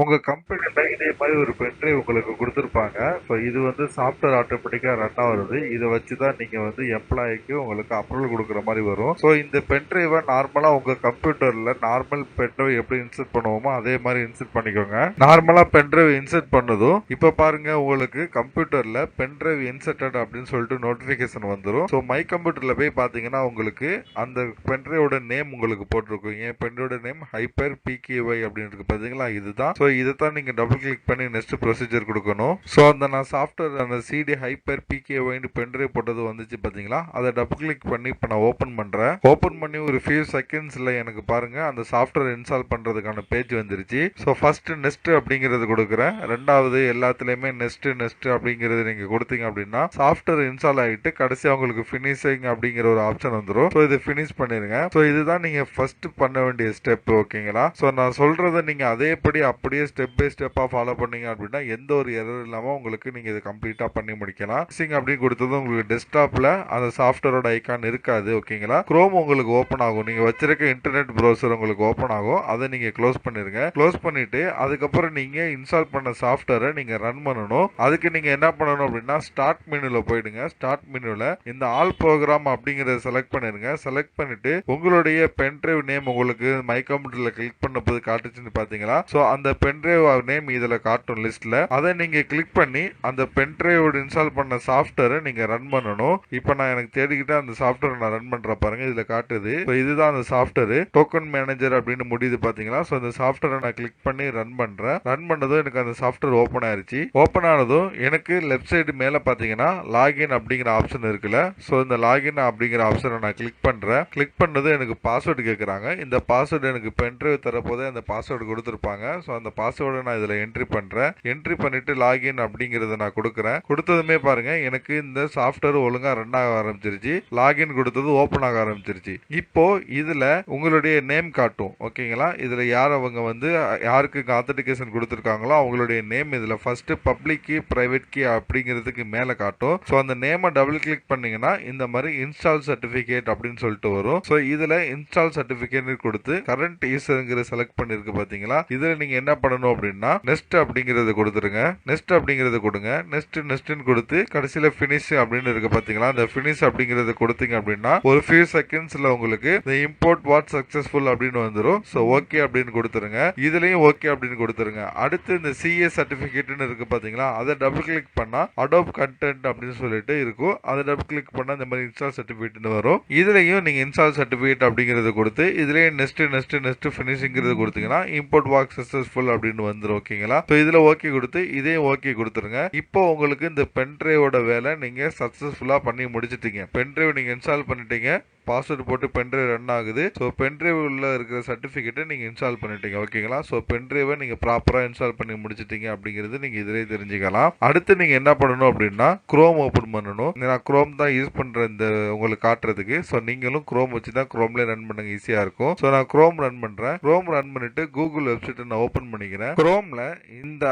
உங்க கம்பெனில இதே மாதிரி ஒரு பென்ட்ரைவ் உங்களுக்கு குடுத்துருப்பாங்க. ஸோ இது வந்து சாஃப்ட்வேர் ஆட்டோமேட்டிக்கா ரன் ஆவுறது. இத வச்சு தான் நீங்க வந்து எம்ப்ளாயிக்கு உங்களுக்கு அப்ரூவல் குடுக்குற மாரி வரும். ஸோ இந்த பென்ட்ரைவ நார்மலா உங்க கம்ப்யூட்டர்ல நார்மல் பென்ட்ரைவ் எப்படி இன்சர்ட் பண்ணுவோமோ அதே மாரி இன்சர்ட் பண்ணிக்கோங்க. நார்மலா பென்ட்ரைவ் இன்சர்ட் பண்ணதும் இப்ப பாருங்க உங்களுக்கு கம்ப்யூட்டர்ல பென்ட்ரைவ் இன்சர்ட்டட் அப்படின்னு சொல்லிட்டு நோட்டிபிகேஷன் வந்துரும். ஸோ மை கம்ப்யூட்டர்ல போய் பாத்தீங்கன்னா உங்களுக்கு அந்த பென்ட்ரைவோட நேம் உங்களுக்கு போட்டிருக்கும். என் பென்ட்ரைவோட நேம் ஹைப்பர் பிகேஒய் அப்படின்னு இருக்கு பாத்தீங்களா, இதுதான். ஸோ இதை தான் நீங்க டபுள் கிளிக் பண்ணி நெக்ஸ்ட் ப்ரொசீஜர் கொடுக்கணும். ஸோ அந்த நான் சாஃப்ட்வேர் அந்த சிடி ஹைப்பர் பிகேஒய்னு பென்ட்ரைவ் போட்டது வந்துச்சு பாத்தீங்களா, அதை டபுள் கிளிக் பண்ணி இப்போ நான் ஓப்பன் பண்றேன். ஓப்பன் பண்ணி ஒரு ஃபியூ செகண்ட்ஸ்ல எனக்கு பாருங்க அந்த சாஃப்ட்வேர் இன்ஸ்டால் பண்றதுக்கான பேஜ் வந்துருச்சு. ஸோ ஃபர்ஸ்ட் நெக்ஸ்ட் அப்படிங்கிறது கொடுக்குறேன். ரெண்டாவது எல்லாத்துலயுமே நெக்ஸ்ட் நெக்ஸ்ட் அப்படிங்கிறது நீங்க கொடுத்தீங்க அப்படின்னா சாஃப்ட்வேர் இன்ஸ்டால் ஆகிட்டு கடைசியா உங்களுக்கு ஃபினிஷிங் அப்படிங்கிற ஒரு ஆப்ஷன் வந்துடும். ஸோ இதை ஃபினிஷ் பண்ணிருங்க. ஸோ இதுதான் நீங்க ஃபர்ஸ்ட் பண்ண வேண்டிய ஸ்டெப். ஓகேங்களா? ஸோ நான் சொல்றதை நீங்க அதேபடி அப்படியே ஸ்டெப் பை ஸ்டெப்பா ஃபாலோ பண்ணீங்க அப்படின்னா எந்த ஒரு எரர் இல்லாம உங்களுக்கு நீங்க இதை கம்ப்ளீட்டா பண்ணி முடிக்கலாம். ஃபினிஷிங் அப்படின்னு கொடுத்தது உங்களுக்கு டெஸ்க்டாப்ல அந்த சாஃப்ட்வேரோட ஐகான் இருக்காது. ஓகேங்களா? குரோம் உங்களுக்கு ஓப்பன் ஆகும். நீங்க வச்சிருக்க இன்டர்நெட் ப்ரௌசர் உங்களுக்கு ஓப்பன் ஆகும். அதை நீங்க க்ளோஸ் பண்ணிருங்க. க்ளோஸ் பண்ணிட்டு அதுக்கப்புறம் நீங்க இன்ஸ்டால் பண்ண சாஃப்ட்வேரை நீங்க ரன் பண்ணணும். அதுக்கு நீங்க என்ன பண்ணணும் அப்படின்னா ஸ்டார்ட் மெனுல போயிடுங்க. ஸ்டார்ட் மெனுல இந்த ஆல் ப்ரோக்ராம் அப்படிங்கறத செலக்ட் பண்ணிருங்க. செலக்ட் பண்ணிட்டு உங்களுடைய பென்ட்ரைவ் நேம் உங்களுக்கு மை கம்ப்யூட்டர்ல கிளிக் பண்ண போது காட்டுச்சுன்னு பாத்தீங்களா, சோ அந்த பென்ட்ரைவ் நேம் இதுல காட்டும் லிஸ்ட்ல. அதை நீங்க கிளிக் பண்ணி அந்த பென்ட்ரைவ் இன்ஸ்டால் பண்ண சாஃப்ட்வேரை நீங்க ரன் பண்ணணும். இப்போ நான் எனக்கு தேடிக்கிட்டு அந்த சாஃப்ட்வேர் நான் ரன் பண்ற பாருங்க, இதுல காட்டுது. இதுதான் அந்த சாஃப்ட்வேர் டோக்கன் மேனேஜர் அப்படின்னு முடியுது பாத்தீங்களா. சோ அந்த சாஃப்ட்வேரை நான் கிளிக் பண்ணி ரன் பண்றேன். ரன் பண்ணதும் எனக்கு அந்த சாஃப்ட்வேர் ஓபன் ஆயிருச்சு. ஓபன் ஆனதும் எனக்கு லெஃப்ட் சைடு மேல பாத்தீங்கன்னா லாகின் அப்படிங்கிற ஆப்ஷன் இருக்குல்ல. சோ இந்த லாகின் அப்படிங்கிற ஆப்ஷனை நான் கிளிக் பண்றேன். கிளிக் பண்ணது எனக்கு பாஸ்வேர்டு கேக்குறாங்க. இந்த பாஸ்வேர்டு எனக்கு பென்ட்ரைவ் தரப்போதே அந்த பாஸ்வேர்டு கொடுத்துருப்பாங்க. ஸோ அந்த பாஸ்வேர்டை நான் இதில் என்ட்ரி பண்ணுறேன். என்ட்ரி பண்ணிட்டு லாகின் அப்படிங்கிறத நான் கொடுக்குறேன். கொடுத்ததுமே பாருங்க எனக்கு இந்த சாஃப்ட்வேர் ஒழுங்கா ரன் ஆக ஆரம்பிச்சிருச்சு. லாகின் கொடுத்தது ஓப்பன் ஆக ஆரம்பிச்சிருச்சு. இப்போ இதுல உங்களுடைய நேம் காட்டும். ஓகேங்களா? இதுல யார் அவங்க வந்து யாருக்கு ஆத்தன்டிகேஷன் கொடுத்துருக்காங்களோ அவங்களுடைய நேம் இதுல first public key private key அப்படிங்கிறதுக்கு மேல காட்டும். ஸோ அந்த நேமை டபுள் கிளிக் பண்ணீங்கன்னா இந்த மாதிரி இன்ஸ்டால் சர்டிபிகேட் அப்படின்னு சொல்லிட்டு வரும். ஸோ இதுல இன்ஸ்டால் சர்டிபிகேட் கொடுத்து கரண்ட் யூசர்ங்கிற செலக்ட் பண்ணிருக்கு பாத்தீங்களா, இதுல நீங்க என்ன பண்ணணும் அப்படின்னா நெக்ஸ்ட் அப்படிங்கறத கொடுத்துருங்க. நெக்ஸ்ட் அப்படிங்கறத கொடுங்க. நெக்ஸ்ட் நெக்ஸ்ட்னு கொடுத்து கடைசியில ஃபினிஷ் அப்படின்னு இருக்கு பாத்தீங்களா, அந்த ஃபினிஷ் அப்படிங்கறத கொடுத்தீங்க அப்படின்னா ஒரு ஃபியூ செகண்ட்ஸ்ல உங்களுக்கு இந்த இம்போர்ட் வாட் சக்சஸ்ஃபுல் அப்படின்னு வந்துரும். சோ ஓகே அப்படின்னு கொடுத்துருங்க. இதுலயும் ஓகே அப்படின்னு கொடுத்துருங்க. அடுத்து இந்த சிஏ சர்டிபிகேட்னு இருக்கு பாத்தீங்களா, அதை டபுள் கிளிக் பண்ணா அடோப் கண்டென்ட் அப்படின்னு சொல்லிட்டு இருக்கும். அதை டபுள் கிளிக் பண்ணா இந்த மாதிரி இன்ஸ்டால் சர்டிபிகேட் வரும். இதுலயும் நீங்க இன்ஸ்டால் சர்டிபிகேட் அப்படிங்கறத கொடுத்து இதுலயே நெக்ஸ்ட் நெக்ஸ்ட் நெக்ஸ்ட் ஃபினிஷிங்கிறது கொடுத்தீங்கன்னா இம்போர்ட் வாக் சக்சஸ்ஃபுல் அப்படின்னு வந்துடும். ஓகேங்களா? ஸோ இதுல ஓகே கொடுத்து இதையும் ஓகே கொடுத்துருங்க. இப்போ உங்களுக்கு இந்த பென்ட்ரைவோட வேலை நீங்க சக்சஸ்ஃபுல்லா பண்ணி முடிச்சிட்டீங்க. பென்ட்ரைவ் நீங்க இன்ஸ்டால் பண்ணிட்டீங்க. பாஸ்வேர்டு போட்டு பென்ட்ரைவ் ரன் ஆகுது. ஸோ பென்ட்ரைவ் உள்ள இருக்கிற சர்டிஃபிகேட்டை நீங்கள் இன்ஸ்டால் பண்ணிட்டீங்க. ஓகேங்களா? ஸோ பென்ட்ரைவை நீங்கள் ப்ராப்பராக இன்ஸ்டால் பண்ணி முடிச்சிட்டீங்க அப்படிங்கிறது நீங்கள் இதிலே தெரிஞ்சுக்கலாம். அடுத்து நீங்கள் என்ன பண்ணணும் அப்படின்னா குரோம் ஓப்பன் பண்ணணும். நான் குரோம் தான் யூஸ் பண்ணுறேன் இந்த உங்களுக்கு காட்டுறதுக்கு. ஸோ நீங்களும் குரோம் வச்சு தான் குரோம்லேயே ரன் பண்ணுங்க, ஈஸியாக இருக்கும். ஸோ நான் குரோம் ரன் பண்ணுறேன். குரோம் ரன் பண்ணிட்டு கூகுள் வெப்சைட்டை நான் ஓப்பன் பண்ணிக்கிறேன். குரோம்ல இந்த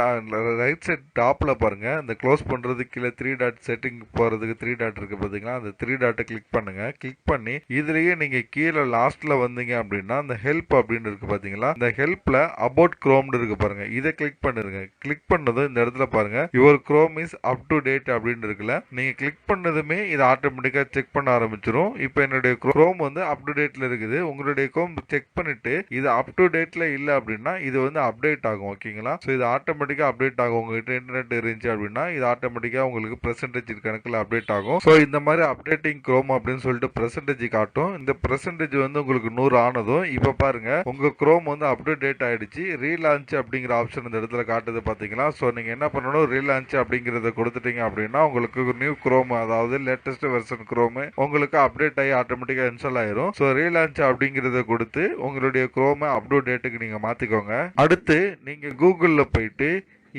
ரைட் சைட் டாப்ல பாருங்க, இந்த க்ளோஸ் பண்ணுறதுக்கு கீழே 3 டாட் செட்டிங் போகிறதுக்கு 3 டாட் இருக்கு பார்த்தீங்களா, அந்த 3 டாட்டை கிளிக் பண்ணுங்க. கிளிக் பண்ணி இதுலயே நீங்க கீழே லாஸ்ட்ல வந்தீங்க அப்படின்னா அந்த ஹெல்ப் அப்படின்னு இருக்கு பாத்தீங்களா, இந்த ஹெல்ப்ல அபவுட் குரோம்னு இருக்கு பாருங்க, இதை கிளிக் பண்ணிருங்க. கிளிக் பண்ணதும் இந்த இடத்துல பாருங்க your chrome is up to date அப்படின்னு இருக்குல்ல, நீங்க கிளிக் பண்ணதுமே இது ஆட்டோமேட்டிக்கா செக் பண்ண ஆரம்பிச்சிடும். இப்போ என்னுடைய குரோம் வந்து அப் டு டேட்ல இருக்குது. உங்களுடைய குரோம் செக் பண்ணிட்டு இது அப் டு டேட்ல இல்ல அப்படின்னா இது வந்து அப்டேட் ஆகும். ஓகேங்களா? ஸோ இது ஆட்டோமேட்டிக்கா அப்டேட் ஆகும். உங்ககிட்ட இன்டர்நெட் இருந்துச்சு அப்படின்னா இது ஆட்டோமேட்டிக்கா உங்களுக்கு பெர்சன்டேஜ் கணக்குல அப்டேட் ஆகும். ஸோ இந்த மாதிரி அப்டேட்டிங் குரோம் அப்படின்னு சொல்லிட்டு பெர்சன்டேஜ் காட்டும். இந்த பெர்சன்டேஜ் வந்து உங்களுக்கு 100 ஆனதும் இப்ப பாருங்க உங்க குரோம் வந்து அப்டேட் ஆயிடுச்சு. ரீலான்ச் அப்படிங்கிற ஆப்ஷன் இந்த இடத்துல காட்டுது பாத்தீங்களா. சோ நீங்க என்ன பண்ணணும், ரீலான்ச் அப்படிங்கறத கொடுத்துட்டீங்க அப்படின்னா உங்களுக்கு நியூ குரோம் அதாவது லேட்டஸ்ட் வெர்ஷன் குரோம் உங்களுக்கு அப்டேட் ஆகி ஆட்டோமேட்டிக்கா இன்ஸ்டால் ஆயிரும். சோ ரீலான்ச் அப்படிங்கறத கொடுத்து உங்களுடைய குரோம் அப் டு டேட்டுக்கு நீங்க மாத்திக்கோங்க. அடுத்து நீங்க கூகுள்ல போயிட்டு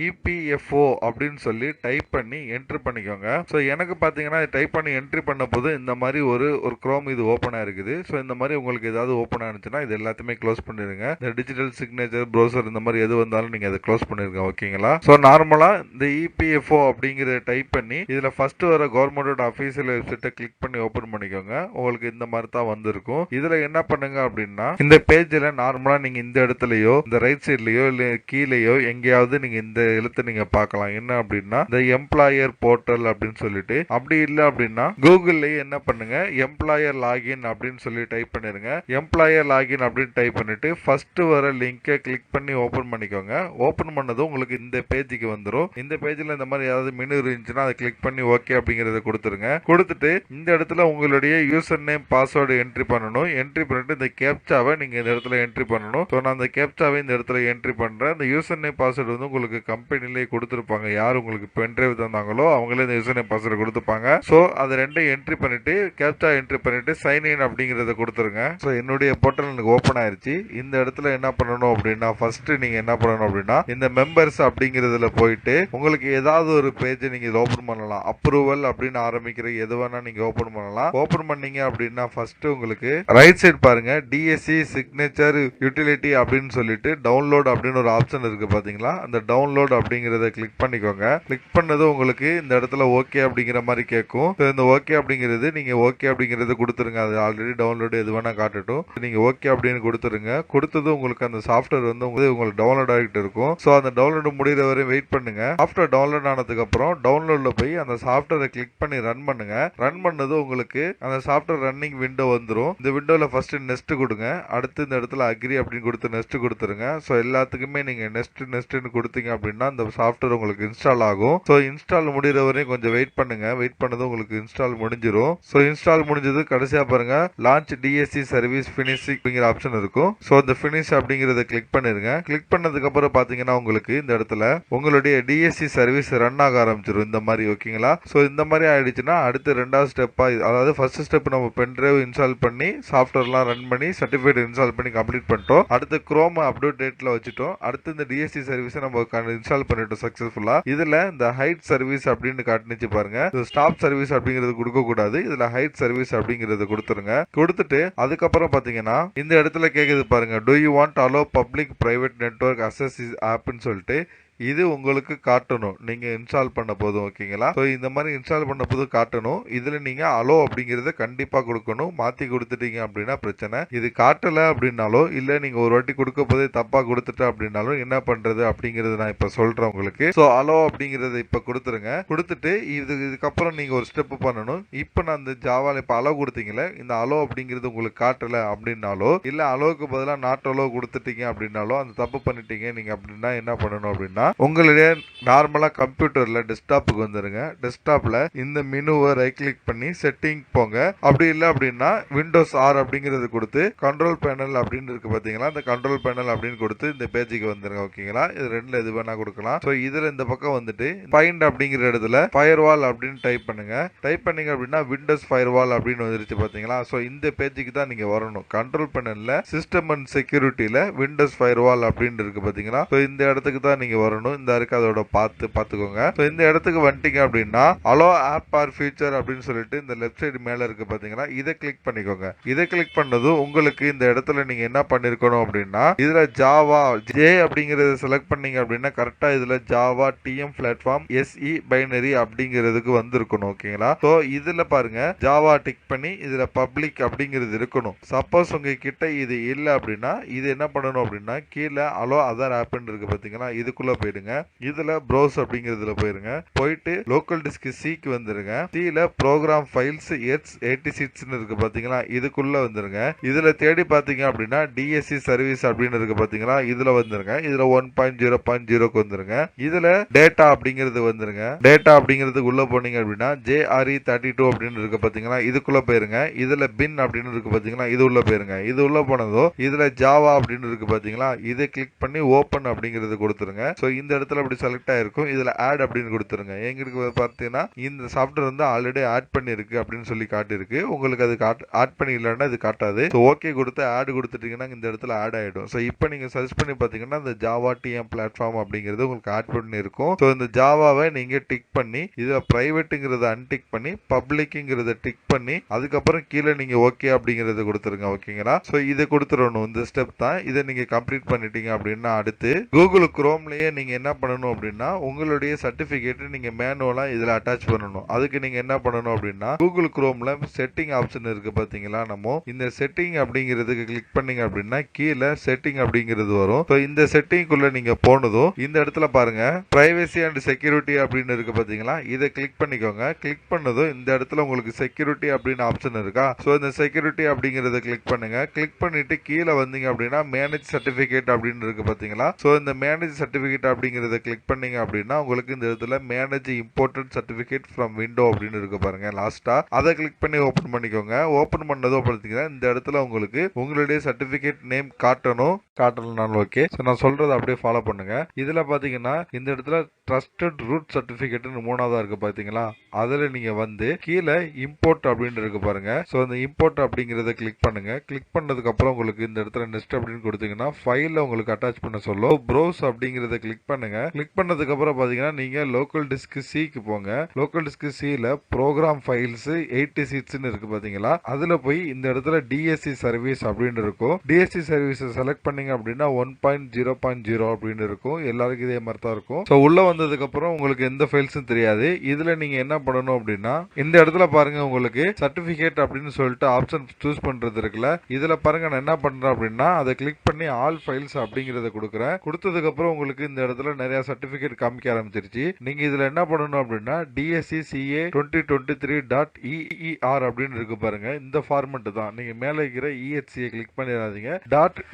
EPFO அப்படின்னு சொல்லி டைப் பண்ணி என்ட்ரி பண்ணிக்கோங்க. ஸோ எனக்கு பார்த்தீங்கன்னா டைப் பண்ணி என்ட்ரி பண்ண போது இந்த மாதிரி ஒரு குரோம் இது ஓப்பன் ஆயிருக்குது. ஸோ இந்த மாதிரி உங்களுக்கு ஏதாவது ஓப்பன் ஆனிச்சுன்னா இது எல்லாத்தையுமே க்ளோஸ் பண்ணிடுங்க. இந்த டிஜிட்டல் சிக்னேச்சர் ப்ரௌசர் இந்த மாதிரி எது வந்தாலும் நீங்க அதை க்ளோஸ் பண்ணிருங்க. ஓகேங்களா? ஸோ நார்மலா இந்த EPFO அப்படிங்கிறத டைப் பண்ணி இதுல ஃபர்ஸ்ட் வர கவர்மெண்டோட அபிஷியல் வெப்சைட்டை கிளிக் பண்ணி ஓபன் பண்ணிக்கோங்க. உங்களுக்கு இந்த மாதிரி தான் வந்திருக்கும். இதுல என்ன பண்ணுங்க அப்படின்னா இந்த பேஜ்ல நார்மலா நீங்க இந்த இடத்துலயோ இந்த ரைட் சைட்லயோ இல்ல கீழேயோ எங்கேயாவது நீங்க இந்த எழுத்தை நீங்க பார்க்கலாம். என்ன அப்படின்னா இந்த எம்ப்ளாயர் போர்ட்டல் அப்படின்னு சொல்லிட்டு, அப்படி இல்லை அப்படின்னா கூகுள்லயே என்ன பண்ணுங்க எம்ப்ளாயர் லாகின் அப்படின்னு சொல்லி டைப் பண்ணிருங்க. எம்ப்ளாயர் லாகின் அப்படின்னு டைப் பண்ணிட்டு ஃபர்ஸ்ட் வர லிங்கை கிளிக் பண்ணி ஓபன் பண்ணிக்கோங்க. ஓபன் பண்ணதும் உங்களுக்கு இந்த பேஜுக்கு வந்துடும். இந்த பேஜ்ல இந்த மாதிரி ஏதாவது மெனு இருந்துச்சுன்னா அதை கிளிக் பண்ணி ஓகே அப்படிங்கறத கொடுத்துருங்க. கொடுத்துட்டு இந்த இடத்துல உங்களுடைய யூசர் நேம் பாஸ்வேர்டு என்ட்ரி பண்ணணும். என்ட்ரி பண்ணிட்டு இந்த கேப்சாவை நீங்க இந்த இடத்துல என்ட்ரி பண்ணணும். ஸோ நான் அந்த கேப்சாவை இந்த இடத்துல என்ட்ரி பண்றேன். இந்த யூசர் நேம் பாஸ்வேர்டு வந்து உங்களுக்கு கம்பெனிலேயே கொடுத்துருப்பாங்க. யார் உங்களுக்கு பென்ட்ரைவ் தந்தாங்களோ அவங்களே இந்த யூசர் நேம் பாஸ்வேர்டு கொடுத்துப்பாங்க. ஸோ அது ரெண்டையும் என்ட்ரி பண்ணிட்டு கேப்சா என்ட்ரி பண்ணிட்டு சைன் இன் அப்படிங்கறத கொடுத்துருங்க. ஸோ என்னுடைய போர்ட்டல் எனக்கு ஓப்பன் ஆயிருச்சு. இந்த இடத்துல என்ன பண்ணணும் அப்படின்னா ஃபர்ஸ்ட் நீங்க என்ன பண்ணணும் அப்படின்னா இந்த மெம்பர்ஸ் அப்படிங்கறதுல போயிட்டு உங்களுக்கு ஏதாவது ஒரு பேஜ் நீங்க ஓபன் பண்ணலாம். அப்ரூவல் அப்படின்னு ஆரம்பிக்கிற எது வேணா நீங்க ஓபன் பண்ணலாம். ஓபன் பண்ணீங்க அப்படின்னா ஃபர்ஸ்ட் உங்களுக்கு ரைட் சைடு பாருங்க DSC சிக்னேச்சர் யூட்டிலிட்டி அப்படின்னு சொல்லிட்டு டவுன்லோட் அப்படின்னு ஒரு ஆப்ஷன் இருக்கு பாத்தீங்களா? அந்த டவுன்லோட் அப்படிங்கறத கிளிக் பண்ணிக்கோங்க. கிளிக் பண்ணது உங்களுக்கு இந்த இடத்துல ஓகே அப்படிங்கிற மாதிரி கேட்கும். இந்த ஓகே அப்படிங்கிறது நீங்க ஓகே அப்படிங்கறது கொடுத்துருங்க. அது ஆல்ரெடி டவுன்லோட் எது வேணா காட்டட்டும். நீங்க ஓகே அப்படின்னு கொடுத்துருங்க. கொடுத்தது உங்களுக்கு அந்த சாஃப்ட்வேர் வந்து உங்களுக்கு டவுன்லோட் ஆகிட்டு இருக்கும். ஸோ அந்த டவுன்லோட் முடிகிற வரை வெயிட் பண்ணுங்க. ஆஃப்டர் டவுன்லோட் ஆனதுக்கு அப்புறம் டவுன்லோட்ல போய் அந்த சாஃப்ட்வேரை கிளிக் பண்ணி ரன் பண்ணுங்க. ரன் பண்ணது உங்களுக்கு அந்த சாஃப்ட்வேர் ரன்னிங் விண்டோ வந்துடும். இந்த விண்டோல ஃபர்ஸ்ட் நெக்ஸ்ட் கொடுங்க. அடுத்து இந்த இடத்துல அக்ரி அப்படின்னு கொடுத்து நெக்ஸ்ட் கொடுத்துருங்க. ஸோ எல்லாத்துக்குமே நீங்க நெக்ஸ்ட்னு கொடுத்தீங்க அப்படின்னா அந்த சாஃப்ட்வேர் உங்களுக்கு இன்ஸ்டால் ஆகும். ஸோ இன்ஸ்டால் முடிகிற வரையும் கொஞ்சம் வெயிட் பண்ணுங்க. வெயிட் பண்ணது உங்களுக்கு இன்ஸ்டால் முடிஞ்சிடும். ஸோ இன்ஸ்டால் முடிஞ்சது கடைசியா பாருங்க லான்ச் DSC சர்வீஸ் பினிஷ் அப்படிங்கிற ஆப்ஷன் இருக்கும். ஸோ இந்த பினிஷ் அப்படிங்கறத கிளிக் பண்ணிருங்க. கிளிக் பண்ணதுக்கு அப்புறம் பாத்தீங்கன்னா உங்களுக்கு இந்த இடத்துல உங்களுடைய DSC சர்வீஸ் ரன் ஆக ஆரம்பிச்சிடும் இந்த மாதிரி. ஓகேங்களா? ஸோ இந்த மாதிரி ஆயிடுச்சுன்னா அடுத்து ரெண்டாவது ஸ்டெப்பா, அதாவது ஃபர்ஸ்ட் ஸ்டெப் நம்ம பென்ட்ரைவ் இன்ஸ்டால் பண்ணி சாஃப்ட்வேர்லாம் ரன் பண்ணி சர்டிஃபிகேட் இன்ஸ்டால் பண்ணி கம்ப்ளீட் பண்ணிட்டோம். அடுத்து குரோம் அப்டேட் டேட்ல வச்சுட்டோம். அடுத்து இந்த DSC சர்வீஸை நம்ம இன்ஸ்டால் பண்ணிட்டோம் சக்சஸ்ஃபுல்லா. இதுல இந்த ஹைட் சர்வீஸ் அப்படின்னு காட்டுச்சு பாருங்க. ஸ்டாப் சர்வீஸ் அப்படிங்கிறது கொடுக்க கூடாது. இதுல ஹைட் சர்வீஸ் அப்படிங்கறது கொடுத்துருங்க. கொடுத்துட்டு அதுக்கப்புறம் பாத்தீங்கன்னா இந்த இடத்துல கேக்குது பாருங்க, do you want to allow public private network access ஆப்னு சொல்லிட்டு இது உங்களுக்கு காட்டணும் நீங்க இன்ஸ்டால் பண்ண போதும். ஓகேங்களா? ஸோ இந்த மாதிரி இன்ஸ்டால் பண்ண போது காட்டணும். இதுல நீங்க அலோ அப்படிங்கறத கண்டிப்பா கொடுக்கணும். மாத்தி கொடுத்துட்டீங்க அப்படின்னா பிரச்சனை. இது காட்டல அப்படின்னாலோ இல்ல நீங்க ஒரு வாட்டி கொடுக்க போதே தப்பா கொடுத்துட்ட அப்படின்னாலும் என்ன பண்றது அப்படிங்கறது நான் இப்ப சொல்றேன் உங்களுக்கு. ஸோ அலோ அப்படிங்கறத இப்ப கொடுத்துருங்க. கொடுத்துட்டு இதுக்கப்புறம் நீங்க ஒரு ஸ்டெப் பண்ணணும். இப்ப நான் இந்த ஜாவால இப்ப அலோ கொடுத்தீங்களே, இந்த அலோ அப்படிங்கிறது உங்களுக்கு காட்டல அப்படின்னாலோ இல்ல அலோவுக்கு பதிலாக நாட் அலோ கொடுத்துட்டீங்க அப்படின்னாலோ அந்த தப்பு பண்ணிட்டீங்க நீங்க அப்படின்னா என்ன பண்ணணும் அப்படின்னா உங்களுடைய நார்மலா கம்ப்யூட்டர்ல டெஸ்க்டாப்புக்கு வந்துருங்க. டெஸ்க்டாப்ல இந்த மெனுவை ரைட் கிளிக் பண்ணி செட்டிங் போங்க. அப்படி இல்லை அப்படின்னா விண்டோஸ் R அப்படிங்கிறது கொடுத்து கண்ட்ரோல் பேனல் அப்படின்னு இருக்கு பாத்தீங்களா? இந்த கண்ட்ரோல் பேனல் அப்படின்னு கொடுத்து இந்த பேஜுக்கு வந்துருங்க. ஓகேங்களா? இது ரெண்டுல எது வேணா கொடுக்கலாம். ஸோ இதுல இந்த பக்கம் வந்துட்டு ஃபைண்ட் அப்படிங்கிற இடத்துல ஃபயர்வால் அப்படின்னு டைப் பண்ணுங்க. டைப் பண்ணீங்க அப்படின்னா விண்டோஸ் ஃபயர்வால் அப்படின்னு வந்துருச்சு பாத்தீங்களா? ஸோ இந்த பேஜுக்கு தான் நீங்க வரணும். கண்ட்ரோல் பேனல்ல சிஸ்டம் அண்ட் செக்யூரிட்டியில விண்டோஸ் ஃபயர்வால் அப்படின்னு இருக்கு பாத்தீங்களா? ஸோ இந்த இடத்துக்கு தான் நீங்க வரணும். இந்த இருக்கு அதோட பாத்துக்கோங்க. இந்த இடத்துக்கு வந்துட்டீங்க அப்படின்னா அலோ ஆப் ஆர் ஃபியூச்சர் அப்படின்னு சொல்லிட்டு இந்த லெஃப்ட் சைடு மேல இருக்கு பாத்தீங்கன்னா, இதை கிளிக் பண்ணிக்கோங்க. இதை கிளிக் பண்ணதும் உங்களுக்கு இந்த இடத்துல நீங்க என்ன பண்ணிருக்கணும் அப்படின்னா இதுல ஜாவா ஜே அப்படிங்கறத செலக்ட் பண்ணீங்க அப்படின்னா கரெக்டா இதுல Java TM platform SE binary அப்படிங்கிறதுக்கு வந்திருக்கணும். ஓகேங்களா? ஸோ இதுல பாருங்க ஜாவா டிக் பண்ணி இதுல பப்ளிக் அப்படிங்கிறது இருக்கணும். சப்போஸ் உங்க கிட்ட இது இல்ல அப்படின்னா இது என்ன பண்ணணும் அப்படின்னா கீழே அலோ அதர் ஆப்னு இருக்கு பாத்தீங்களா? இதுக்குள்ள போயிடுங்க. இதுல ப்ரௌஸ் அப்படிங்கிறதுல போயிருங்க. போயிட்டு லோக்கல் டிஸ்க் Cக்கு வந்துருங்க. Cல ப்ரோக்ராம் ஃபைல்ஸ் x86 இருக்கு பாத்தீங்களா? இதுக்குள்ள வந்துருங்க. இதுல தேடி பாத்தீங்க அப்படின்னா DSC சர்வீஸ் அப்படின்னு இருக்கு பாத்தீங்களா? இதுல வந்துருங்க. இதுல 1.0.0க்கு வந்துருங்க. இதுல டேட்டா அப்படிங்கிறது வந்துருங்க. டேட்டா அப்படிங்கிறதுக்கு உள்ள போனீங்க அப்படின்னா JRE32 அப்படின்னு இருக்கு பாத்தீங்களா? இதுக்குள்ள போயிருங்க. இதுல பின் அப்படின்னு இருக்கு பாத்தீங்களா? இது உள்ள போயிருங்க. இது உள்ள போனதோ இதுல ஜாவா அப்படின்னு இருக்கு பாத்தீங்களா? இதை கிளிக் பண்ணி ஓபன் அப்படிங்கிறது கொடுத்துருங்க. ஸோ இந்த இடத்துல அப்படி செலக்ட் ஆயிருக்கும். இதுல ஆட் அப்படின்னு கொடுத்துருங்க. எங்களுக்கு பார்த்தீங்கன்னா இந்த சாஃப்ட்வேர் வந்து ஆல்ரெடி ஆட் பண்ணிருக்கு அப்படின்னு சொல்லி காட்டிருக்கு. உங்களுக்கு அது ஆட் பண்ணி இல்லைன்னா இது காட்டாது. ஓகே கொடுத்து ஆட் கொடுத்துட்டீங்கன்னா இந்த இடத்துல ஆட் ஆயிடும். ஸோ இப்போ நீங்க சர்ச் பண்ணி பார்த்தீங்கன்னா இந்த ஜாவா டிஎம் பிளாட்ஃபார்ம் அப்படிங்கிறது உங்களுக்கு ஆட் பண்ணி இருக்கும். ஸோ இந்த ஜாவாவை நீங்க டிக் பண்ணி இதுல பிரைவேட்டுங்கிறத அன்டிக் பண்ணி பப்ளிக்ங்கிறத டிக் பண்ணி அதுக்கப்புறம் கீழே நீங்க ஓகே அப்படிங்கறத கொடுத்துருங்க. ஓகேங்களா? ஸோ இதை கொடுத்துடணும். இந்த ஸ்டெப் தான். இதை நீங்க கம்ப்ளீட் பண்ணிட்டீங்க அப்படின்னா அடுத்து கூகுள் குரோம்லயே நீங்க என்ன பண்ணணும் அப்படின்னா உங்களுடைய சர்டிபிகேட் நீங்க மேனுவலா இதுல அட்டாச் பண்ணணும். அதுக்கு நீங்க என்ன பண்ணணும் அப்படின்னா கூகுள் குரோம்ல செட்டிங் ஆப்ஷன் இருக்கு பாத்தீங்களா? நம்ம இந்த செட்டிங் அப்படிங்கிறதுக்கு கிளிக் பண்ணீங்க அப்படின்னா கீழே செட்டிங் அப்படிங்கிறது வரும். ஸோ இந்த செட்டிங்குள்ள நீங்க போனதும் இந்த இடத்துல பாருங்க பிரைவசி அண்ட் செக்யூரிட்டி அப்படின்னு இருக்கு பாத்தீங்களா? இதை கிளிக் பண்ணிக்கோங்க. கிளிக் பண்ணதும் இந்த இடத்துல உங்களுக்கு செக்யூரிட்டி அப்படின்னு ஆப்ஷன் இருக்கா? ஸோ இந்த செக்யூரிட்டி அப்படிங்கறத கிளிக் பண்ணுங்க. கிளிக் பண்ணிட்டு கீழே வந்தீங்க அப்படின்னா மேனேஜ் சர்டிபிகேட் அப்படின்னு இருக்கு பாத்தீங்களா? ஸோ இந்த மேனேஜ் சர்டிபிகேட் அப்படிங்கறத கிளிக் பண்ணீங்க அப்படின்னா உங்களுக்கு இந்த இடத்துல manage imported certificate from window அப்படின்னு இருக்கு பாருங்க லாஸ்டா. அதை கிளிக் பண்ணி ஓபன் பண்ணிக்கோங்க. ஓபன் பண்ணதும் பார்த்தீங்கன்னா இந்த இடத்துல உங்களுக்கு உங்களுடைய சர்டிபிகேட் நேம் காட்டலனாலும் ஓகே. ஸோ நான் சொல்றதை அப்படியே ஃபாலோ பண்ணுங்க. இதுல பாத்தீங்கன்னா இந்த இடத்துல ட்ரஸ்டட் ரூட் சர்டிபிகேட் மூணாவதா இருக்கு பாத்தீங்களா? அதுல நீங்க வந்து கீழே இம்போர்ட் அப்படின்னு இருக்கு பாருங்க. ஸோ இந்த இம்போர்ட் அப்படிங்கறத கிளிக் பண்ணுங்க. கிளிக் பண்ணதுக்கு அப்புறம் உங்களுக்கு இந்த இடத்துல நெக்ஸ்ட் அப்படின்னு கொடுத்தீங்கன்னா ஃபைல உங்களுக்கு அட்டாச் பண்ண சொல்லும். ப்ரௌஸ் அப்படிங்கறத கிளிக் பண்ணுங்க. கிளிக் பண்ணதுக்கு அப்புறம் பாத்தீங்கன்னா நீங்க லோக்கல் டிஸ்க் சிக்கு போங்க. லோக்கல் டிஸ்க் சில ப்ரோக்ராம் ஃபைல்ஸ் 86 இருக்கு பாத்தீங்களா? அதுல போய் இந்த இடத்துல டிஎஸ்சி சர்வீஸ் அப்படின்னு இருக்கும். டிஎஸ்சி சர்வீஸ் செலக்ட் பண்ணீங்க அப்படின்னா 1.0.0 அப்படின்னு இருக்கும். எல்லாருக்கும் இதே மாதிரி தான் இருக்கும். ஸோ உள்ள வந்ததுக்கு அப்புறம் உங்களுக்கு எந்த ஃபைல்ஸும் தெரியாது. இதுல நீங்க என்ன பண்ணணும் அப்படின்னா இந்த இடத்துல பாருங்க உங்களுக்கு சர்டிபிகேட் அப்படின்னு சொல்லிட்டு ஆப்ஷன் சூஸ் பண்றது இருக்குல்ல. இதுல பாருங்க நான் என்ன பண்றேன் அப்படின்னா அதை கிளிக் பண்ணி ஆல் ஃபைல்ஸ் அப்படிங்கறத கொடுக்குறேன். கொடுத்ததுக்கு அப்புறம் உங்களுக்கு இந்த இடத்துல நிறைய சர்டிபிகேட் காமிக்க ஆரம்பிச்சிருச்சு. நீங்க இதுல என்ன பண்ணணும் அப்படின்னா டிஎஸ்சி சிஏ 2023.EER அப்படின்னு இருக்கு பாருங்க. இந்த ஃபார்மெட் தான். நீங்க மேல இருக்கிற இஹெச்சியை கிளிக் பண்ணிடாதீங்க.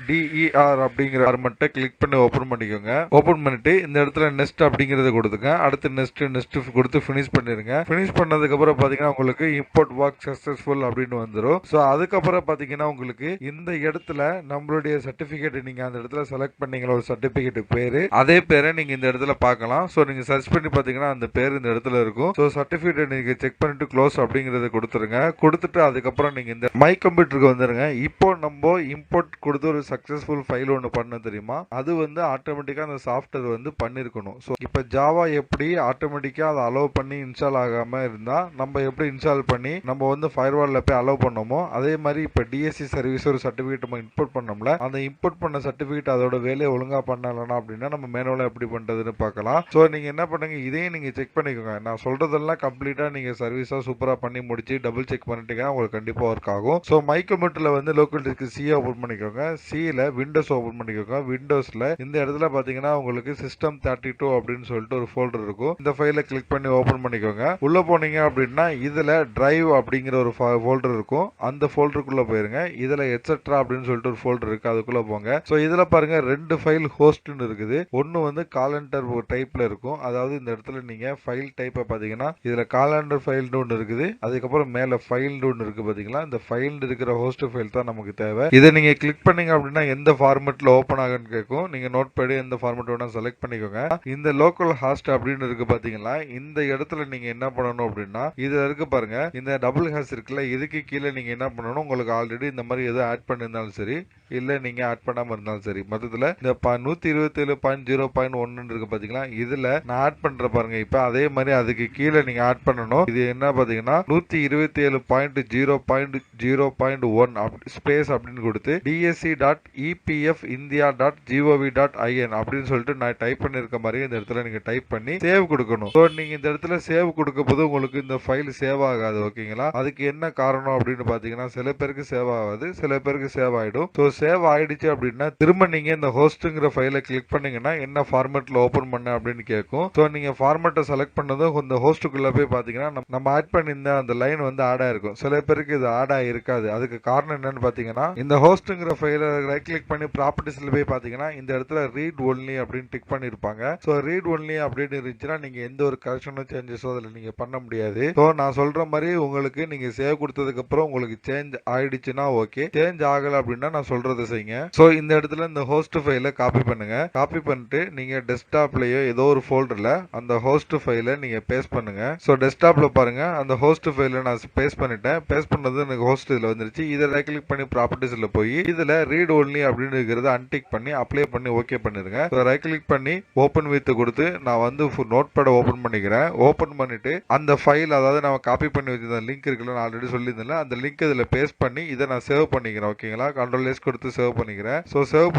.DER அப்படிங்கிற ஃபார்மெட்டை கிளிக் பண்ணி ஓபன் பண்ணிக்கோங்க. ஓபன் பண்ணிட்டு இந்த இடத்துல நெக்ஸ்ட் அப்படிங்கறத கொடுத்துங்க. அடுத்து நெக்ஸ்ட் கொடுத்து ஃபினிஷ் பண்ணிருங்க. ஃபினிஷ் பண்ணதுக்கு அப்புறம் பாத்தீங்கன்னா உங்களுக்கு இம்போர்ட் ஒர்க் சக்சஸ்ஃபுல் அப்படின்னு வந்துரும். சோ அதுக்கப்புறம் பாத்தீங்கன்னா உங்களுக்கு இந்த இடத்துல நம்மளுடைய சர்டிபிகேட் நீங்க அந்த இடத்துல செலக்ட் பண்ணீங்களா ஒரு சர்டிபிகேட் பேரு, அதே பேரை நீங்க இந்த இடத்துல பார்க்கலாம். சோ நீங்க சர்ச் பண்ணி பாத்தீங்கன்னா அந்த பேர் இந்த இடத்துல இருக்கும். சோ சர்டிபிகேட் நீங்க செக் பண்ணிட்டு க்ளோஸ் அப்படிங்கறத கொடுத்துருங்க. கொடுத்துட்டு அதுக்கப்புறம் நீங்க இந்த மை கம்ப்யூட்டருக்கு வந்துருங்க. இப்போ நம்ம இம்போர்ட் கொடுத்து ஒரு சக்சஸ்ஃபுல் ஃபைல் ஒன்று பண்ண தெரியுமா? அது வந்து ஆட்டோமேட்டிக்கா அந்த சாஃப்ட்வேர் வந்து பண்ணிருக்கணும். ஸோ இப்போ ஜாவா எப்படி ஆட்டோமேட்டிக்கா அதை அலோவ் பண்ணி இன்ஸ்டால் ஆகாம இருந்தா நம்ம எப்படி இன்ஸ்டால் பண்ணி நம்ம வந்து ஃபயர்வால்ல போய் அலோவ் பண்ணோமோ அதே மாதிரி இப்போ டிஎஸ்சி சர்வீஸ் ஒரு சர்டிபிகேட் நம்ம இம்போர்ட் பண்ணோம்ல, அந்த இம்போர்ட் பண்ண சர்டிபிகேட் அதோட வேலையை ஒழுங்கா பண்ணலனா அப்படின்னா நம்ம மேனுவலா எப்படி பண்றதுன்னு பார்க்கலாம். ஸோ நீங்க என்ன பண்ணுங்க, இதையும் நீங்க செக் பண்ணிக்கோங்க. நான் சொல்றதெல்லாம் கம்ப்ளீட்டா நீங்க சர்வீஸா சூப்பரா பண்ணி முடிச்சு டபுள் செக் பண்ணிட்டீங்கன்னா உங்களுக்கு கண்டிப்பா ஒர்க் ஆகும். ஸோ மை கம்ப்யூட்டர்ல வந்து லோக்கல் டிஸ்க் சி ஓபன் பண்ணிக்கோங்க. சில விண்டோஸ் ஓபன் பண்ணிக்கோங்க. விண்டோஸ்ல இந்த இடத்துல பாத்தீங்கன்னா உங்களுக்கு சிஸ்டம் 32 அப்படின்னு சொல்லிட்டு ஒரு ஃபோல்டர் இருக்கும். இந்த ஃபைலை கிளிக் பண்ணி ஓபன் பண்ணிக்கோங்க. உள்ள போனீங்க அப்படின்னா இதுல டிரைவ் அப்படிங்கிற ஒரு ஃபோல்டர் இருக்கும். அந்த ஃபோல்டருக்குள்ள போயிருங்க. இதுல எட்ஸெட்ரா அப்படின்னு சொல்லிட்டு ஒரு ஃபோல்டர் இருக்கு. அதுக்குள்ள போங்க. ஸோ இதுல பாருங்க ரெண்டு ஃபைல் ஹோஸ்ட்னு இருக்குது. ஒன்னு வந்து காலண்டர் டைப்ல இருக்கும். அதாவது இந்த இடத்துல நீங்க ஃபைல் டைப்பை பாத்தீங்கன்னா இதுல காலண்டர் ஃபைல்னு ஒன்று இருக்குது. அதுக்கப்புறம் மேல ஃபைல்னு ஒன்று இருக்கு பாத்தீங்களா? இந்த ஃபைல் இருக்கிற ஹோஸ்ட் ஃபைல் தான் நமக்கு தேவை. இதை நீங்க கிளிக் பண்ணீங்க அப்படின்னா எந்த ஃபார்மெட்ல ஓபன் ஆகுன்னு கேட்கும். நீங்க நோட் பேட் எந்த ஃபார்மெட் வேணா செலக்ட் பண்ணிக்கோங்க. இந்த லோக்கல் ஹாஸ்ட் அப்படின்னு இருக்கு பாத்தீங்களா? இந்த இடத்துல நீங்க என்ன பண்ணணும் அப்படின்னா இதுல இருக்கு பாருங்க இந்த டபுள் ஹாஷ் இருக்குல்ல, இதுக்கு கீழே நீங்க என்ன பண்ணணும், உங்களுக்கு ஆல்ரெடி இந்த மாதிரி எது ஆட் பண்ணிருந்தாலும் சரி இல்ல நீங்க ஆட் பண்ணாம இருந்தாலும் சரி, மொத்தத்துல இந்த 127.0.1 இருக்கு பாத்தீங்களா? இதுல நான் ஆட் பண்ற பாருங்க. இப்ப அதே மாதிரி அதுக்கு கீழே நீங்க ஆட் பண்ணணும். இது என்ன பாத்தீங்கன்னா 127.0.0.1 ஸ்பேஸ் அப்படின்னு கொடுத்து dsc.epfindia.gov.in அப்படின்னு சொல்லிட்டு நான் டைப் பண்ணிருக்க மாதிரி இந்த இடத்துல நீங்க டைப் பண்ணி சேவ் கொடுக்கணும். ஸோ நீங்க இந்த இடத்துல சேவ் கொடுக்கும் போது உங்களுக்கு இந்த ஃபைல் சேவ் ஆகாது. ஓகேங்களா? அதுக்கு என்ன காரணம் அப்படின்னு பாத்தீங்கன்னா சில பேருக்கு சேவ் ஆகாது, சில பேருக்கு சேவ் ஆயிடும். ஸோ சேவ் ஆயிடுச்சு அப்படின்னா திரும்ப நீங்க இந்த ஹோஸ்ட்ங்கிற ஃபைலை கிளிக் பண்ணீங்கன்னா என்ன ஃபார்மேட்ல ஓபன் பண்ண அப்படின்னு கேட்கும். ஸோ நீங்க ஃபார்மேட்டை செலக்ட் பண்ணதும் இந்த ஹோஸ்ட்டுக்குள்ள போய் பாத்தீங்கன்னா நம்ம ஆட் பண்ணியிருந்த அந்த லைன் வந்து ஆட் ஆயிருக்கும். சில பேருக்கு இது ஆட் ஆயிருக்காது. அதுக்கு காரணம் என்னன்னு பாத்தீங்கன்னா இந்த ஹோஸ்ட்ங்கிற ஃபைலை ரைட் கிளிக் பண்ணி ப்ராப்பர்ட்டிஸ்ல போய் பாத்தீங்கன்னா இந்த இடத்துல ரீட் ஒன்லி அப்படின்னு டிக் பண்ணிருப்பாங்க. ஸோ ரீட் ஒன்லி அப்படின்னு இருந்துச்சுன்னா நீங்க எந்த ஒரு கரெக்ஷனும் சேஞ்சஸோ அதில் நீங்க பண்ண முடியாது. ஸோ நான் சொல்ற மாதிரி உங்களுக்கு நீங்க சேவ் கொடுத்ததுக்கு அப்புறம் உங்களுக்கு சேஞ்ச் ஆயிடுச்சுன்னா ஓகே, சேஞ்ச் ஆகல அப்படின்னா நான் சொல்றதை செய்யுங்க. ஸோ இந்த இடத்துல இந்த ஹோஸ்ட் ஃபைலை காப்பி பண்ணுங்க. காப்பி பண்ணிட்டு நீங்க டெஸ்க்டாப்லயோ ஏதோ ஒரு ஃபோல்டர்ல அந்த ஹோஸ்ட் ஃபைலை நீங்க பேஸ்ட் பண்ணுங்க. ஸோ டெஸ்க்டாப்ல பாருங்க, அந்த ஹோஸ்ட் ஃபைலை நான் பேஸ்ட் பண்ணிட்டேன். பேஸ்ட் பண்ணது எனக்கு ஹோஸ்ட் இதுல வந்துருச்சு. இதை ரைட் கிளிக் பண்ணி ப்ராப்பர்ட்டிஸ்ல போய் இதுல ரீட் ஒன்லி அப்படின்னு இருக்கிறத அன்டிக் பண்ணி அப்ளை பண்ணி ஓகே பண்ணிருங்க. ரைட் கிளிக் பண்ணி ஓபன் வித் கொடுத்து நான் வந்து நோட் பேட ஓபன் பண்ணிக்கிறேன். ஓபன் பண்ணிட்டு அந்த ஃபைல், அதாவது நம்ம காப்பி பண்ணி வச்சிருந்த லிங்க் இருக்குல்ல, நான் ஆல்ரெடி சொல்லியிருந்தேன், அந்த லிங்க் இதுல பேஸ்ட் பண்ணி இதை நான் சேவ் பண்ணிக்கிறேன். ஓகேங்களா, கண்ட்ரோல் எஸ் கொடுத்து சேவ் பண்ணிக்கிறேன். ஸோ சேவ்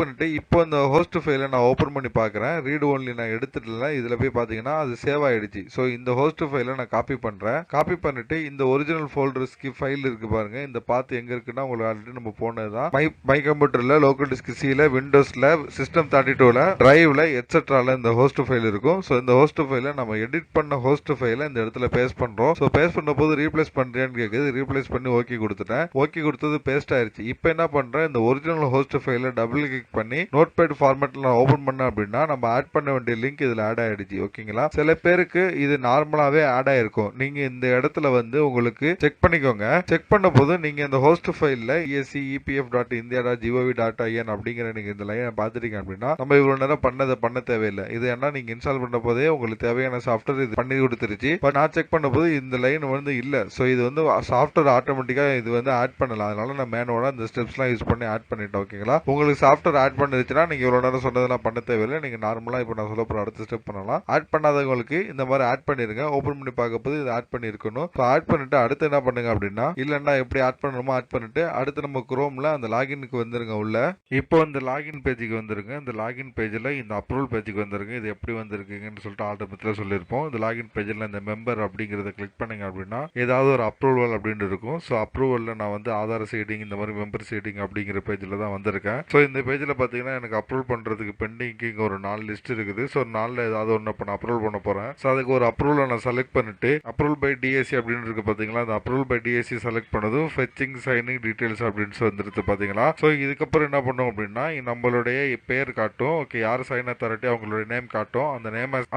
பண்ணிட்டு இப்போ இந்த ஹோஸ்ட் ஃபைலை நான் ஓபன் பண்ணி பார்க்குறேன். ரீட் ஒன்லி நான் எடுத்துட்டல, இதுல போய் பார்த்தீங்கன்னா அது சேவ் ஆயிடுச்சு. ஸோ இந்த ஹோஸ்ட் ஃபைலை நான் காப்பி பண்றேன். காப்பி பண்ணிட்டு இந்த ஒரிஜினல் ஃபோல்டர்ஸ்க்கு ஃபைல் இருக்கு பாருங்க, இந்த பாத்து எங்க இருக்குன்னா உங்களுக்கு ஆல்ரெடி நம்ம போனதுதான். மை கம்ப்யூட்டர்ல, லோக்கல் டிஸ்க் சில, விண்டோஸ்ல, சிஸ்டம் 32ல, டிரைவ்ல எட்ஸெட்ரால இந்த ஹோஸ்ட் ஃபைல் இருக்கும். ஸோ இந்த ஹோஸ்ட் ஃபைலை நம்ம எடிட் பண்ண ஹோஸ்ட் ஃபைலை இந்த இடத்துல பேஸ்ட் பண்றோம். ஸோ பேஸ்ட் பண்ண போது ரீப்ளேஸ் பண்றேன்னு கேக்குது. ரீப்ளேஸ் பண்ணி ஓகே கொடுத்துட்டேன். ஓகே கொடுத்தது பேஸ்ட் ஆயிருச்சு. இப்போ என்ன பண்றேன், இந்த ஒரிஜினல் ஹோஸ்ட் ஃபைலை டபுள் கிளிக் பண்ணி நோட்பேட் ஃபார்மேட்ல நான் ஓபன் பண்ணேன் அப்படின்னா நம்ம ஆட் பண்ண வேண்டிய லிங்க் இதுல ஆட் ஆயிடுச்சு. ஓகேங்களா, சில பேருக்கு இது நார்மலாவே ஆட் ஆயிருக்கும். நீங்க இந்த இடத்துல வந்து உங்களுக்கு செக் பண்ணிக்கோங்க. செக் பண்ண போது நீங்க இந்த ஹோஸ்ட் ஃபைல்ல esc.epf.india.gov.in அப்படிங்கிற நீங்க இந்த லைனை பாத்துட்டீங்க அப்படின்னா நம்ம இவ்வளவு நேரம் பண்ண தேவையில்லை. இது என்ன நீங்க இன்ஸ்டால் பண்ண போதே உங்களுக்கு தேவையான சாஃப்ட்வேர் இது பண்ணி கொடுத்துருச்சு. பட் நான் செக் பண்ண போது இந்த லைன் வந்து இல்ல. ஸோ இது வந்து சாஃப்ட்வேர் ஆட்டோமேட்டிக்கா இது வந்து ஆட் பண்ணலாம். அதனால நான் மேனுவலா இந்த ஸ்டெப்ஸ்லாம் யூஸ் பண்ணி ஆட் பண்ணிட்டேன். ஓகேங்களா, உங்களுக்கு சாஃப்ட்வேர் ஆட் பண்ணிருச்சுன்னா நீங்க இவ்வளவு நேரம் சொன்னதெல்லாம் பண்ண தேவையில்லை. நீங்க நார்மலா இப்போ நான் சொல்ல போற அடுத்த ஸ்டெப் பண்ணலாம். ஆட் பண்ணாதவங்களுக்கு இந்த மாதிரி ஆட் பண்ணிருங்க. ஓபன் பண்ணி பார்க்க போது இது ஆட் பண்ணிருக்கணும். ஆட் பண்ணிட்டு அடுத்து என்ன பண்ணுங்க அப்படின்னா, இல்லன்னா எப்படி ஆட் பண்ணணுமோ ஆட் பண்ணிட்டு அடுத்து நம்ம குரோம்ல அந்த லாகினுக்கு வந்துருங்க. உள்ள இப்போ இந்த லாகின் பேஜுக்கு வந்துருங்க. இந்த லாகின் பேஜ்ல இந்த அப்ரூவல் பேஜுக்கு வந்துருங்க. இது எப்படி வந்திருக்குங்கன்னு சொல்லிட்டு ஆல்ரெடி சொல்லியிருப்போம். இந்த லாகின் பேஜ்ல இந்த மெம்பர் அப்படிங்கறத கிளிக் பண்ணீங்க அப்படின்னா ஏதாவது ஒரு அப்ரூவல் அப்படின்னு இருக்கும். ஸோ அப்ரூவல்ல நான் வந்து ஆதார் சீடிங், இந்த மாதிரி மெம்பர் சீடிங் அப்படிங்கிற பேஜ்ல தான் வந்திருக்கேன். ஸோ இந்த பேஜ்ல பாத்தீங்கன்னா எனக்கு அப்ரூவல் பண்றதுக்கு பெண்டிங்க்கு ஒரு 4 லிஸ்ட் இருக்குது. ஸோ 4ல ஏதாவது ஒன்று இப்போ நான் அப்ரூவல் பண்ண போறேன். ஸோ அதுக்கு ஒரு அப்ரூவல் நான் செலக்ட் பண்ணிட்டு அப்ரூவல் பை டிஎஸ்சி அப்படின்னு இருக்கு பாத்தீங்களா, அந்த அப்ரூவல் பை டிஎஸ்சி செலக்ட் பண்ணதும் ஃபெச்சிங் சைனிங் டீடைல்ஸ் அப்படின்னு வந்துருது பாத்தீங்களா. ஸோ இதுக்கப்புறம் என்ன பண்ணும் அப்படின்னா நம்மளுடைய பேர் காட்டும். ஓகே, யார் சைன் அத்தாரிட்டி அவங்களுடைய நேம் காட்டும்.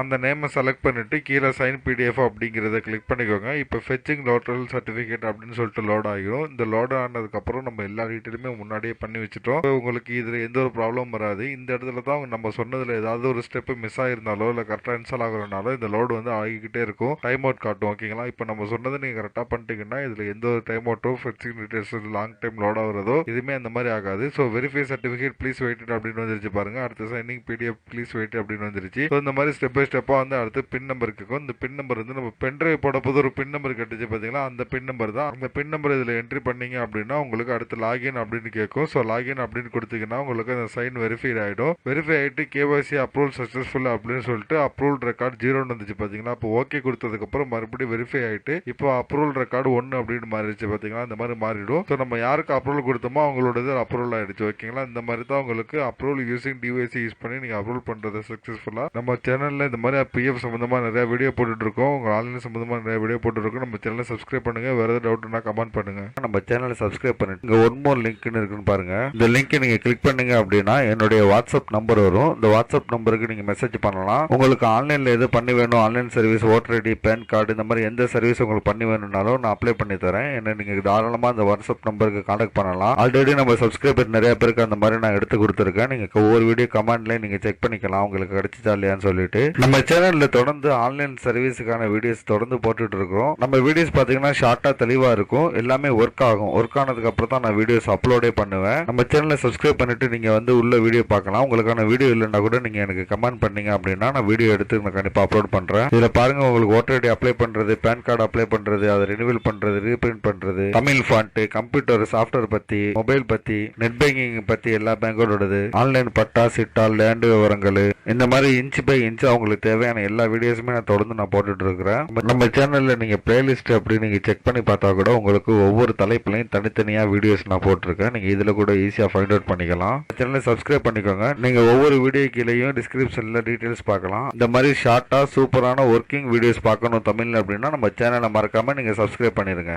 அந்த நேமை செலக்ட் பண்ணிட்டு கீழே சைன் பிடிஎஃப் அப்படிங்கறத கிளிக் பண்ணிக்கோங்க. இப்போ ஃபெச்சிங் லோட்டல் சர்டிபிகேட் அப்படின்னு சொல்லிட்டு லோட் ஆகிடும். இந்த லோட் ஆனதுக்கு அப்புறம் நம்ம எல்லா டீட்டெயிலுமே முன்னாடியே பண்ணி வச்சுட்டோம். உங்களுக்கு இதுல எந்த ஒரு ப்ராப்ளம் வராது. இந்த இடத்துல தான் நம்ம சொன்னதுல ஏதாவது ஒரு ஸ்டெப் மிஸ் ஆயிருந்தாலோ இல்ல கரெக்டா இன்ஸ்டால் ஆகுறதுனால இந்த லோடு வந்து ஆகிக்கிட்டே இருக்கும். டைம் அவுட் காட்டும். ஓகேங்களா, இப்போ நம்ம சொன்னதை நீங்க கரெக்டா பண்ணிட்டீங்கன்னா இதுல எந்த ஒரு டைம் அவுட்டோ fetching details long time load ஆகுறதோ இதுமே அந்த மாதிரி ஆகாது. So verify certificate please wait அப்படின்னு வந்துருச்சு பாருங்க. அடுத்த சைனிங் பிடிஎஃப் ப்ளீஸ் வெயிட் அப்படின்னு வந்துருச்சு. ஸோ இந்த மாதிரி ஸ்டெப் பை ஸ்டெப்பா வந்து அடுத்து பின் நம்பர் இருக்கும். இந்த பின் நம்பர் வந்து நம்ம பென்ட்ரைவ் போட போது ஒரு பின் நம்பர் கட்டுச்சு பாத்தீங்களா, அந்த பின் நம்பர் தான். அந்த பின் நம்பர் இதுல என்ட்ரி பண்ணீங்க அப்படின்னா உங்களுக்கு அடுத்து லாகின் அப்படின்னு கேட்கும். ஸோ லாகின் அப்படின்னு கொடுத்தீங்கன்னா உங்களுக்கு அந்த சைன் வெரிஃபை ஆயிடும். வெரிஃபை ஆயிட்டு கேஒய்சி அப்ரூவல் சக்சஸ்ஃபுல் அப்படின்னு சொல்லிட்டு அப்ரூவல் ரெக்கார்ட் 0 வந்துச்சு பாத்தீங்களா. அப்போ ஓகே கொடுத்ததுக்கு அப்புறம் மறுபடியும் வெரிஃபை ஆயிட்டு இப்போ அப்ரூவல் ரெக்கார்டு 1 அப்படின்னு மாறிடுச்சு பாத்தீங்களா. இந்த மாதிரி மாறிடும். ஸோ நம்ம யாருக்கு அப்ரூவல் கொடுத்தோமோ அவங்களோட அப்ரூவல் ஆயிடுச்சு. ஓகேங்களா, இந்த மாதிரி தான் உங்களுக்கு அப்ரூவல் யூசிங் டிவைசி யூஸ் பண்ணி நீங்க அப்ரூவல் பண்றது சக்சஸ்ஃபுல்லா. நம்ம சேனல்ல இந்த மாதிரி பிஎஃப் சம்பந்தமா நிறைய வீடியோ போட்டுட்டு இருக்கோம். உங்க ஆன்லைன் சம்பந்தமா நிறைய வீடியோ போட்டு இருக்கோம். நம்ம சேனலை சப்ஸ்கிரைப் பண்ணுங்க. வேற ஏதாவது டவுட்னா கமெண்ட் பண்ணுங்க. நம்ம சேனலை சப்ஸ்கிரைப் பண்ணிட்டு இங்க ஒன் மோர் லிங்க்னு இருக்குன்னு பாருங்க. இந்த லிங்க் நீங்க கிளிக் பண்ணீங்க அப்படின்னா என்னுடைய வாட்ஸ்அப் நம்பர் வரும். இந்த வாட்ஸ்அப் நம்பருக்கு நீங்க மெசேஜ் பண்ணலாம். உங்களுக்கு ஆன்லைன்ல எது பண்ணி வேணும், online service, voter ID, PAN card, இந்த மாதிரி எந்த சர்வீஸ் உங்களுக்கு பண்ணி வேணும்னாலும் நான் அப்ளை பண்ணி தரேன். என்ன நீங்க தாராளமா அந்த வாட்ஸ்அப் நம்பருக்கு கான்டாக்ட் பண்ணலாம். ஆல்ரெடி நம்ம சப்ஸ்கிரைபர் நிறைய பேருக்கு அந்த மாதிரி நான் எடுத்து கொடுத்துருக்கேன். நீங்க ஒவ்வொரு வீடியோ கமெண்ட்ல நீங்க செக் பண்ணிக்கலாம் உங்களுக்கு கிடைச்சிச்சா இல்லையான்னு சொல்லிட்டு. நம்ம சேனல்ல தொடர்ந்து ஆன்லைன் சர்வீஸுக்கான வீடியோஸ் தொடர்ந்து போட்டுட்டு இருக்கோம். நம்ம வீடியோஸ் பாத்தீங்கன்னா ஷார்ட்டா தெளிவா இருக்கும். எல்லாமே ஒர்க் ஆகும். ஒர்க் ஆனதுக்கு அப்புறம் தான் நான் வீடியோஸ் அப்லோடே பண்ணுவேன். நம்ம சேனலை சப்ஸ்கிரைப் பண்ணிட்டு நீங்க வந்து உள்ள வீடியோ பார்க்கலாம். உங்களுக்கான வீடியோ இல்லைன்னா கூட நீங்க எனக்கு கமெண்ட் பண்ணீங்க அப்படின்னா நான் வீடியோ எடுத்து நான் கண்டிப்பா அப்லோட் பண்றேன். இதுல பாருங்க உங்களுக்கு ஓட்டர் ஐடி அப்ளை பண்றது, பேன் கார்டு அப்ளை பண்றது, அதை ரினிவல் பண்றது, ரீபிரிண்ட் பண்றது, தமிழ் ஃபாண்ட், கம்ப்யூட்டர் சாஃப்ட்வேர் பத்தி, மொபைல் பத்தி, நெட் பேங்கிங் பத்தி எல்லா பேங்கோடது, ஆன்லைன் பட்டா சிட்டா, லேண்ட் விவரங்கள், இந்த மாதிரி இன்ச் பை இன்ச் அவங்களுக்கு தேவையான எல்லா வீடியோஸுமே நான் தொடர்ந்து நான் போட்டுட்டு இருக்கிறேன். நம்ம சேனல்ல நீங்க பிளேலிஸ்ட் அப்படி நீங்க செக் பண்ணி பார்த்தா கூட உங்களுக்கு ஒவ்வொரு தலைப்புலையும் தனித்தனியா வீடியோஸ் நான் போட்டிருக்கேன். நீங்க இதுல கூட ஈஸியா ஃபைண்ட் அவுட் பண்ணிக்கலாம். சேனலை சப்ஸ்கிரைப் பண்ணிக்கோங்க. நீங்க ஒவ்வொரு வீடியோ கீழேயும் டிஸ்கிரிப்ஷன்ல டீடைல்ஸ் பார்க்கலாம். இந்த மாதிரி ஷார்ட்டா சூப்பரான ஒர்க்கிங் வீடியோஸ் பார்க்கணும் தமிழ்ல அப்படின்னா நம்ம சேனலை மறக்காம நீங்க சப்ஸ்கிரைப் பண்ணிருங்க.